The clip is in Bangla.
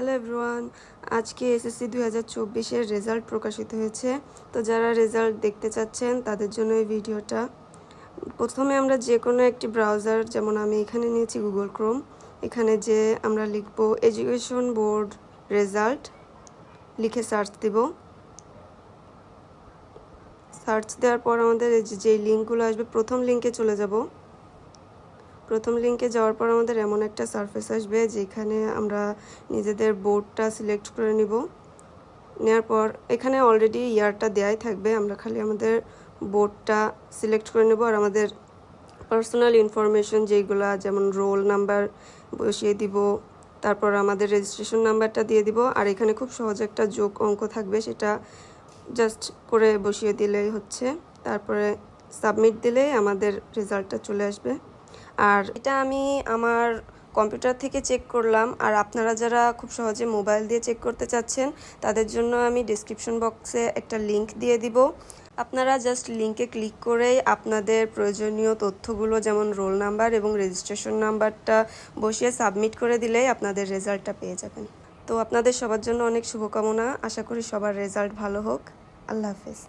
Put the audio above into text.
হ্যালো এভরিওয়ান, আজকে এসএসসি 2024-এর রেজাল্ট প্রকাশিত হয়েছে। তো যারা রেজাল্ট দেখতে চাচ্ছেন তাদের জন্য এই ভিডিওটা। প্রথমে আমরা যে কোনো একটি ব্রাউজার, যেমন আমি এখানে নিয়েছি গুগল ক্রোম, এখানে যে আমরা লিখব এডুকেশন বোর্ড রেজাল্ট, লিখে সার্চ দেব। সার্চ দেওয়ার পর আমাদের যে লিঙ্কগুলো আসবে, প্রথম লিঙ্কে চলে যাব। প্রথম লিঙ্কে যাওয়ার পর আমাদের এমন একটা সারফেস আসবে যেখানে আমরা নিজেদের বোর্ডটা সিলেক্ট করে নিব। নেওয়ার পর এখানে অলরেডি ইয়ারটা দেয়াই থাকবে, আমরা খালি আমাদের বোর্ডটা সিলেক্ট করে নেব। আর আমাদের পার্সোনাল ইনফরমেশন যেগুলো, যেমন রোল নাম্বার বসিয়ে দিব, তারপর আমাদের রেজিস্ট্রেশন নাম্বারটা দিয়ে দিব। আর এখানে খুব সহজ একটা যোগ অঙ্ক থাকবে, সেটা জাস্ট করে বসিয়ে দিলেই হচ্ছে। তারপরে সাবমিট দিলেই আমাদের রেজাল্টটা চলে আসবে। আর এটা আমি আমার কম্পিউটার থেকে চেক করলাম। আর আপনারা যারা খুব সহজে মোবাইল দিয়ে চেক করতে চাচ্ছেন তাদের জন্য আমি ডেসক্রিপশন বক্সে একটা লিংক দিয়ে দিব। আপনারা জাস্ট লিংকে ক্লিক করেই আপনাদের প্রয়োজনীয় তথ্যগুলো, যেমন রোল নাম্বার এবং রেজিস্ট্রেশন নাম্বারটা বসিয়ে সাবমিট করে দিলেই আপনাদের রেজাল্টটা পেয়ে যাবেন। তো আপনাদের সবার জন্য অনেক শুভকামনা। আশা করি সবার রেজাল্ট ভালো হোক। আল্লাহ হাফেজ।